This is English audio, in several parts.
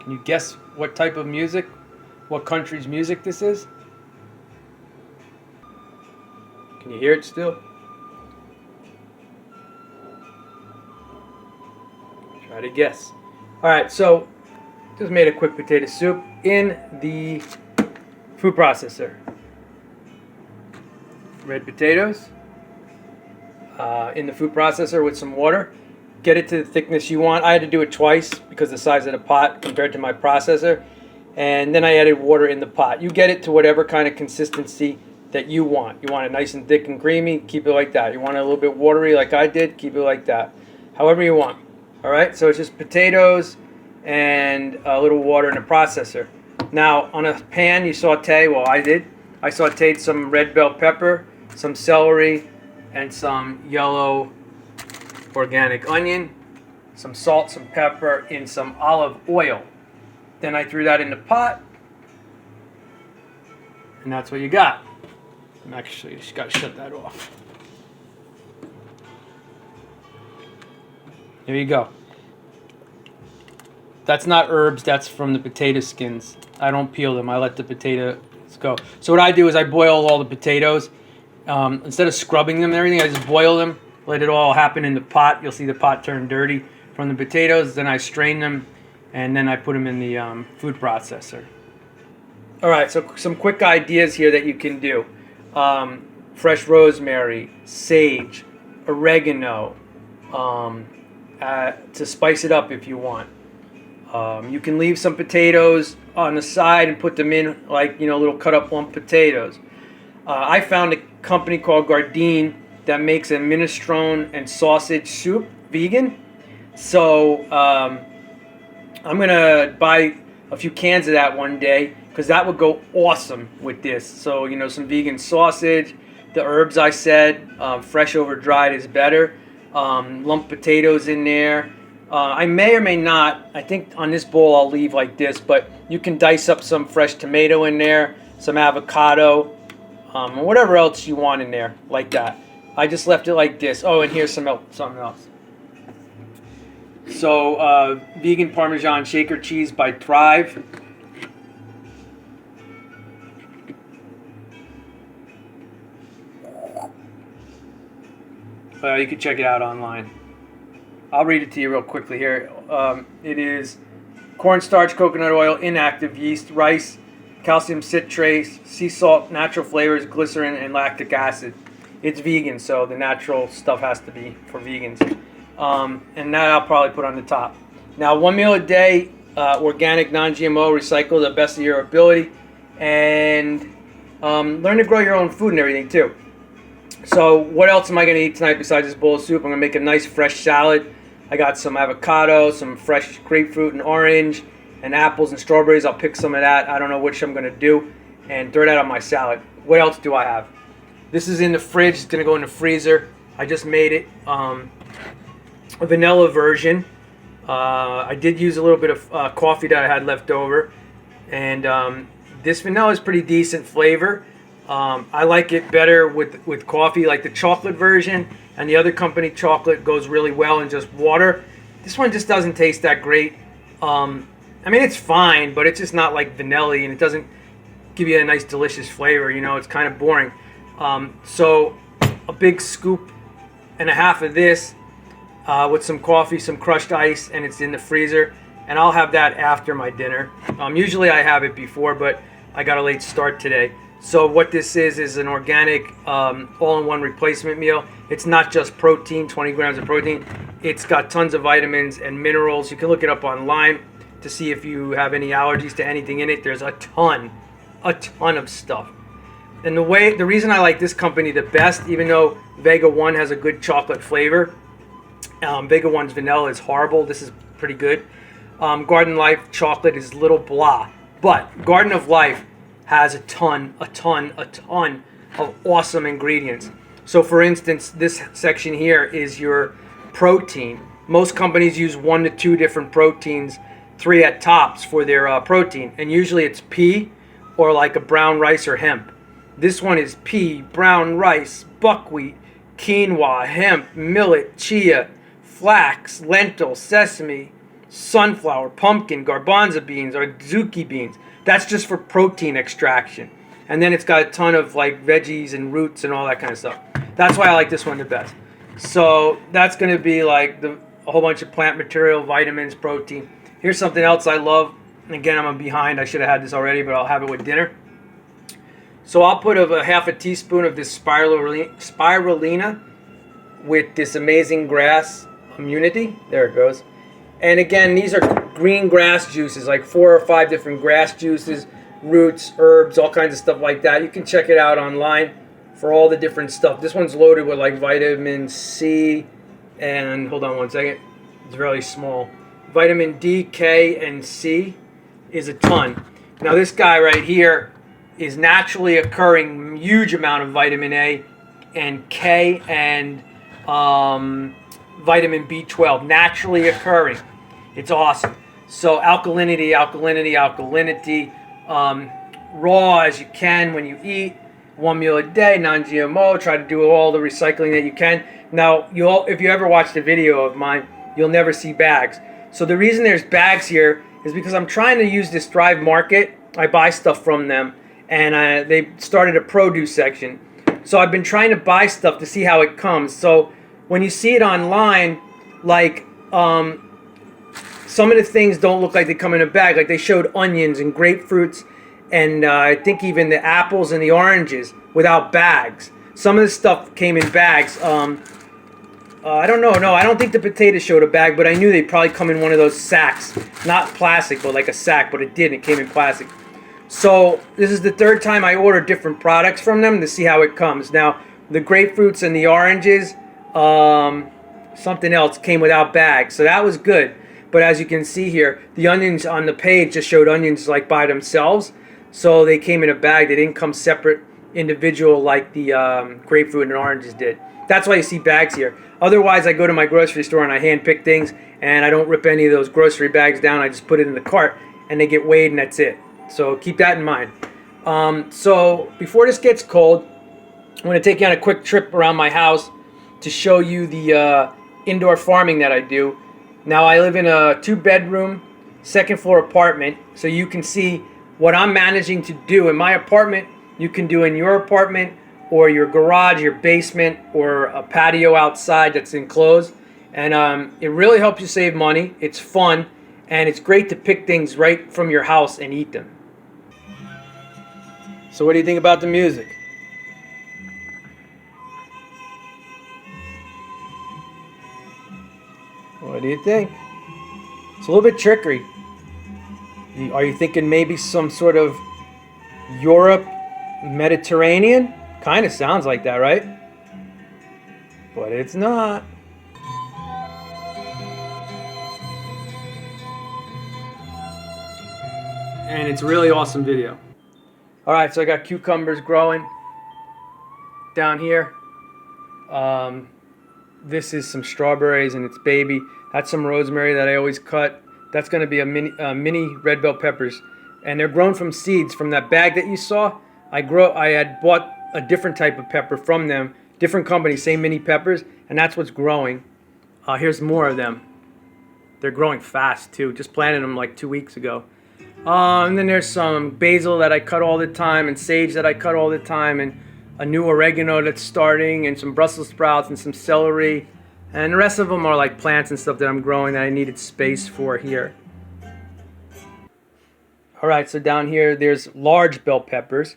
Can you guess what type of music, what country's music this is? Can you hear it still? Try to guess. All right, so just made a quick potato soup in the food processor. Red potatoes in the food processor with some water. Get it to the thickness you want. I had to do it twice because the size of the pot compared to my processor. And then I added water in the pot. You get it to whatever kind of consistency that you want. You want it nice and thick and creamy, keep it like that. You want it a little bit watery like I did, keep it like that. However you want. All right, so it's just potatoes and a little water in a processor. Now, on a pan, you saute, well, I did. I sauteed some red bell pepper, some celery, and some yellow organic onion, some salt, some pepper, and some olive oil. Then I threw that in the pot, and that's what you got. I'm actually just got to shut that off. There you go. That's not herbs, that's from the potato skins. I don't peel them, I let the potatoes go. So what I do is I boil all the potatoes. Instead of scrubbing them and everything, I just boil them, let it all happen in the pot. You'll see the pot turn dirty from the potatoes. Then I strain them, and then I put them in the food processor. All right, so some quick ideas here that you can do. Fresh rosemary, sage, oregano, to spice it up if you want. You can leave some potatoes on the side and put them in like, little cut up lump potatoes. I found a company called Gardein that makes a minestrone and sausage soup, vegan. So I'm going to buy a few cans of that one day because that would go awesome with this. So, some vegan sausage, the herbs I said, fresh over dried is better. Lump potatoes in there. I may or may not, I think on this bowl I'll leave like this, but you can dice up some fresh tomato in there, some avocado, whatever else you want in there, like that. I just left it like this. Oh, and here's something else. So, vegan Parmesan shaker cheese by Thrive. You can check it out online. I'll read it to you real quickly here. It is cornstarch, coconut oil, inactive yeast, rice, calcium citrate, sea salt, natural flavors, glycerin, and lactic acid. It's vegan, so the natural stuff has to be for vegans. And that I'll probably put on the top. Now, 1 meal a day, organic, non-GMO, recycle the best of your ability, and learn to grow your own food and everything too. So what else am I going to eat tonight besides this bowl of soup? I'm going to make a nice fresh salad. I got some avocado, some fresh grapefruit and orange, and apples and strawberries. I'll pick some of that. I don't know which I'm going to do, and throw that on my salad. What else do I have? This is in the fridge. It's going to go in the freezer. I just made it a vanilla version. I did use a little bit of coffee that I had left over, and this vanilla is pretty decent flavor. I like it better with coffee, like the chocolate version, and the other company chocolate goes really well in just water. This one just doesn't taste that great. I mean, it's fine, but it's just not like vanilla, and it doesn't give you a nice, delicious flavor. It's kind of boring. So a big scoop and a half of this with some coffee, some crushed ice, and it's in the freezer. And I'll have that after my dinner. Usually I have it before, but I got a late start today. So what this is an organic all-in-one replacement meal. It's not just protein, 20 grams of protein. It's got tons of vitamins and minerals. You can look it up online to see if you have any allergies to anything in it. There's a ton of stuff. And the reason I like this company the best, even though Vega One has a good chocolate flavor, Vega One's vanilla is horrible. This is pretty good. Garden Life chocolate is little blah. But Garden of Life has a ton of awesome ingredients. So for instance, this section here is your protein. Most companies use 1 to 2 different proteins, 3 at tops for their protein. And usually it's pea or like a brown rice or hemp. This one is pea, brown rice, buckwheat, quinoa, hemp, millet, chia, flax, lentil, sesame, sunflower, pumpkin, garbanzo beans, or zucchini beans. That's just for protein extraction. And then it's got a ton of like veggies and roots and all that kind of stuff. That's why I like this one the best. So that's going to be like a whole bunch of plant material, vitamins, protein. Here's something else I love. Again, I'm behind. I should have had this already, but I'll have it with dinner. So I'll put a half a teaspoon of this spirulina with this amazing grass immunity. There it goes. And again, these are green grass juices, like 4 or 5 different grass juices, roots, herbs, all kinds of stuff like that. You can check it out online for all the different stuff. This one's loaded with like vitamin C and, hold on one second, it's really small. Vitamin D, K, and C is a ton. Now this guy right here is naturally occurring huge amount of vitamin A and K and vitamin B12, naturally occurring. It's awesome. So alkalinity, raw as you can when you eat, 1 meal a day, non-GMO. Try to do all the recycling that you can. Now, if you ever watched a video of mine, you'll never see bags. So the reason there's bags here is because I'm trying to use this Thrive Market. I buy stuff from them, and they started a produce section. So I've been trying to buy stuff to see how it comes. So when you see it online, like some of the things don't look like they come in a bag. Like they showed onions and grapefruits, and I think even the apples and the oranges without bags. Some of the stuff came in bags. I don't know. No, I don't think the potatoes showed a bag, but I knew they'd probably come in one of those sacks. Not plastic, but like a sack, but it didn't. It came in plastic. So this is the third time I ordered different products from them to see how it comes. Now, the grapefruits and the oranges, something else came without bags. So that was good. But as you can see here, the onions on the page just showed onions like by themselves. So they came in a bag. They didn't come separate, individual like the grapefruit and oranges did. That's why you see bags here. Otherwise, I go to my grocery store and I hand pick things, and I don't rip any of those grocery bags down. I just put it in the cart, and they get weighed, and that's it. So keep that in mind. So before this gets cold, I'm going to take you on a quick trip around my house to show you the indoor farming that I do. Now, I live in a 2-bedroom, second-floor apartment, so you can see what I'm managing to do in my apartment. You can do in your apartment or your garage, your basement, or a patio outside that's enclosed. And it really helps you save money. It's fun, and it's great to pick things right from your house and eat them. So what do you think about the music? What do you think? It's a little bit trickery. Are you thinking maybe some sort of Europe, Mediterranean? Kind of sounds like that, right? But it's not. And it's a really awesome video. Alright, so I got cucumbers growing down here. This is some strawberries and its baby. That's some rosemary that I always cut. That's going to be a mini red bell peppers. And they're grown from seeds from that bag that you saw. I had bought a different type of pepper from them. Different company, same mini peppers. And that's what's growing. Here's more of them. They're growing fast too. Just planted them like 2 weeks ago. And then there's some basil that I cut all the time, and sage that I cut all the time, and a new oregano that's starting, and some Brussels sprouts and some celery. And the rest of them are like plants and stuff that I'm growing that I needed space for here. Alright, so down here there's large bell peppers,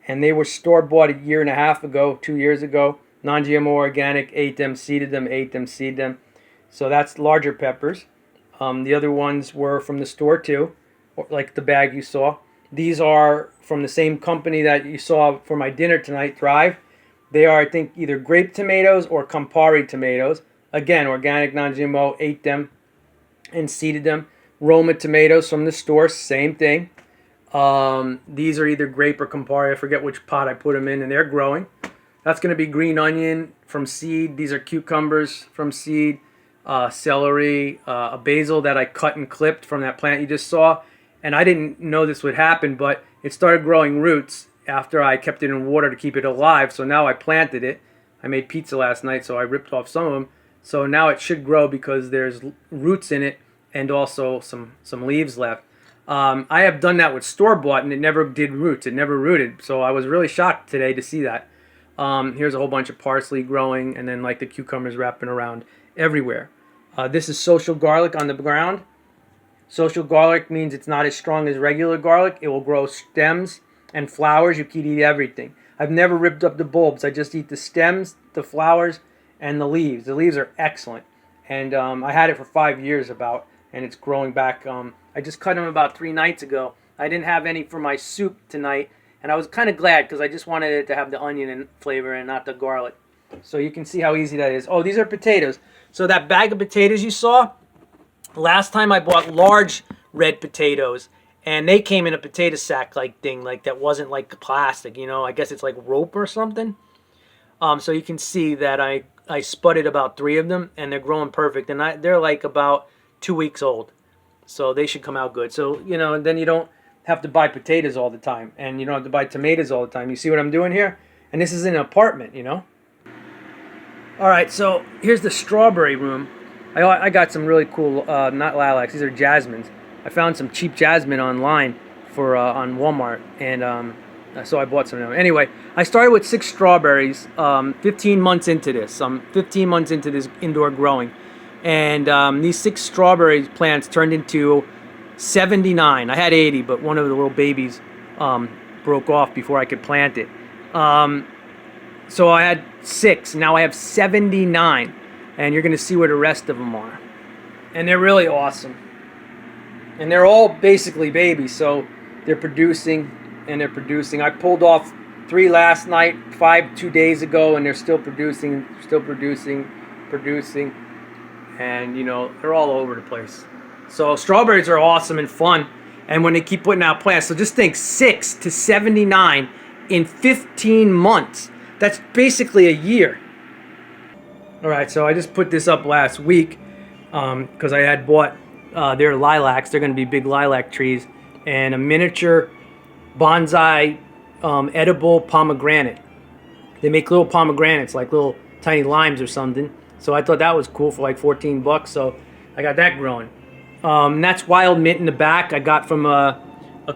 and they were store-bought 1.5 years ago, 2 years ago. Non-GMO organic, ate them, seeded them, ate them, seeded them. So that's larger peppers. The other ones were from the store too, like the bag you saw. These are from the same company that you saw for my dinner tonight, Thrive. They are, I think, either grape tomatoes or Campari tomatoes. Again, organic, non-GMO, ate them and seeded them. Roma tomatoes from the store, same thing. These are either grape or Campari. I forget which pot I put them in, and they're growing. That's going to be green onion from seed. These are cucumbers from seed. Celery, a basil that I cut and clipped from that plant you just saw. And I didn't know this would happen, but it started growing roots after I kept it in water to keep it alive. So now I planted it. I made pizza last night, so I ripped off some of them. So now it should grow because there's roots in it, and also some leaves left. I have done that with store-bought, and it never did roots. It never rooted. So I was really shocked today to see that. Here's a whole bunch of parsley growing, and then like the cucumbers wrapping around everywhere. This is social garlic on the ground. Social garlic means it's not as strong as regular garlic. It will grow stems and flowers. You can eat everything. I've never ripped up the bulbs. I just eat the stems, the flowers, and the leaves. The leaves are excellent. And I had it for 5 years about, and it's growing back. I just cut them about 3 nights ago. I didn't have any for my soup tonight, and I was kind of glad because I just wanted it to have the onion and flavor and not the garlic. So you can see how easy that is. Oh, these are potatoes. So that bag of potatoes you saw, last time I bought large red potatoes, and they came in a potato sack like thing, like that wasn't like plastic, you know. I guess it's like rope or something. So you can see that I spudded about 3 of them, and they're growing perfect, and they're like about 2 weeks old, so they should come out good. So you know, then you don't have to buy potatoes all the time, and you don't have to buy tomatoes all the time. You see what I'm doing here? And this is in an apartment, you know. All right, so here's the strawberry room. I got some really cool, not lilacs, these are jasmines. I found some cheap jasmine online for on Walmart, and so I bought some of them. Anyway, I started with 6 strawberries 15 months into this. I'm 15 months into this indoor growing. And these 6 strawberry plants turned into 79. I had 80, but one of the little babies broke off before I could plant it. So I had 6. Now I have 79. And you're going to see where the rest of them are. And they're really awesome. And they're all basically babies, so they're producing and they're producing. I pulled off 3 last night, 5 2 days ago, and they're still producing, producing. And, you know, they're all over the place. So strawberries are awesome and fun. And when they keep putting out plants, so just think 6 to 79 in 15 months. That's basically a year. All right, so I just put this up last week because I had bought their lilacs. They're going to be big lilac trees, and a miniature bonsai edible pomegranate. They make little pomegranates, like little tiny limes or something. So I thought that was cool for like $14. So I got that growing. And that's wild mint in the back. I got from a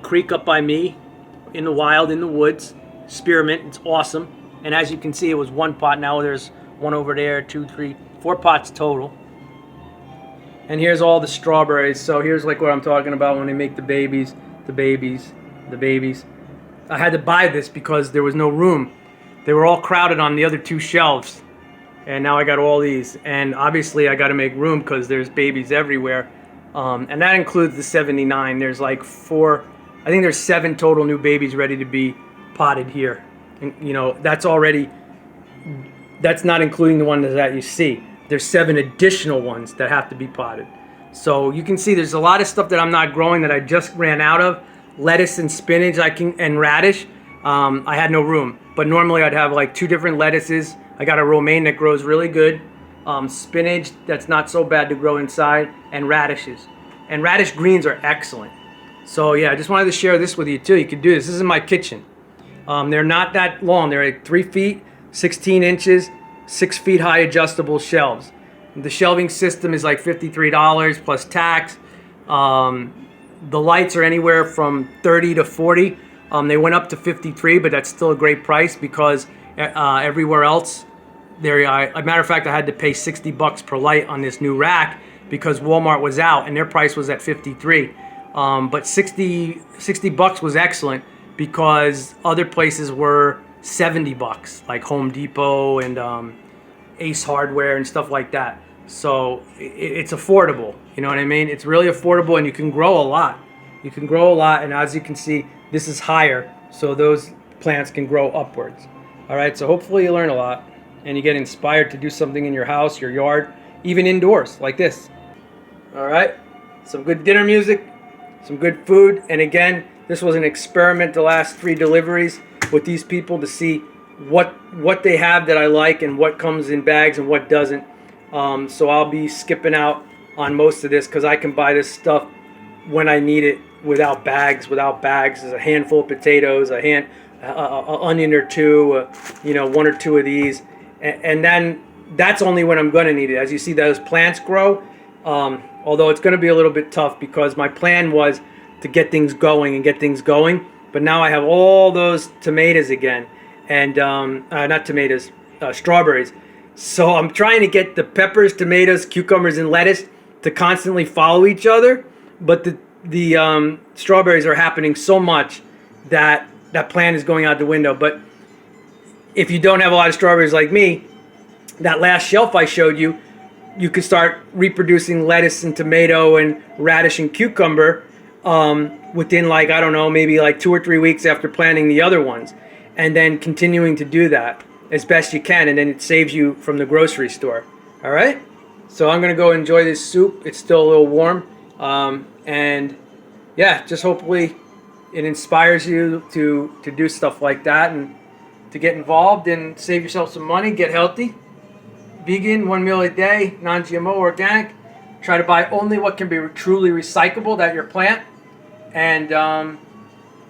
creek up by me in the wild, in the woods. Spearmint, it's awesome. And as you can see, it was 1 pot. Now there's 1 over there, 2, 3, 4 pots total. And here's all the strawberries. So here's like what I'm talking about when they make the babies. I had to buy this because there was no room. They were all crowded on the other 2 shelves. And now I got all these. And obviously I got to make room because there's babies everywhere. And that includes the 79. There's like 4, I think there's 7 total new babies ready to be potted here. And, you know, that's not including the ones that you see. There's 7 additional ones that have to be potted. So you can see there's a lot of stuff that I'm not growing that I just ran out of. Lettuce and spinach and radish. I had no room. But normally I'd have like 2 different lettuces. I got a romaine that grows really good. Spinach that's not so bad to grow inside. And radishes. And radish greens are excellent. So yeah, I just wanted to share this with you too. You can do this. This is in my kitchen. They're not that long. They're like 3 feet, 16 inches, 6 feet high adjustable shelves. The shelving system is like $53 plus tax. The lights are anywhere from 30 to 40. They went up to 53, but that's still a great price because everywhere else, a matter of fact, I had to pay $60 per light on this new rack because Walmart was out and their price was at 53. But 60 bucks was excellent because other places were $70, like Home Depot and Ace Hardware and stuff like that. So it's affordable, you know what I mean? It's really affordable, and you can grow a lot. You can grow a lot, and as you can see, this is higher, so those plants can grow upwards. All right, so hopefully you learn a lot, and you get inspired to do something in your house, your yard, even indoors, like this. All right, some good dinner music, some good food, and again, this was an experiment the last 3 deliveries with these people to see what they have that I like and what comes in bags and what doesn't. So I'll be skipping out on most of this because I can buy this stuff when I need it without bags. There's a handful of potatoes, an onion or 2, 1 or 2 of these, and then that's only when I'm going to need it. As you see those plants grow, Although it's going to be a little bit tough because my plan was to get things going. But now I have all those tomatoes again, and not tomatoes, strawberries. So I'm trying to get the peppers, tomatoes, cucumbers, and lettuce to constantly follow each other. But the strawberries are happening so much that that plan is going out the window. But if you don't have a lot of strawberries like me, that last shelf I showed you, you could start reproducing lettuce and tomato and radish and cucumber within, like, I don't know, maybe like 2 or 3 weeks after planting the other ones, and then continuing to do that as best you can, and then it saves you from the grocery store. All right? So I'm going to go enjoy this soup. It's still a little warm. And yeah, just hopefully it inspires you to do stuff like that and to get involved and save yourself some money, get healthy. Vegan, 1 meal a day, non-GMO, organic. Try to buy only what can be truly recyclable at your plant, and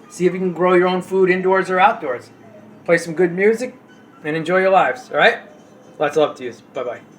see if you can grow your own food indoors or outdoors. Play some good music and enjoy your lives. All right? Lots of love to you. Bye-bye.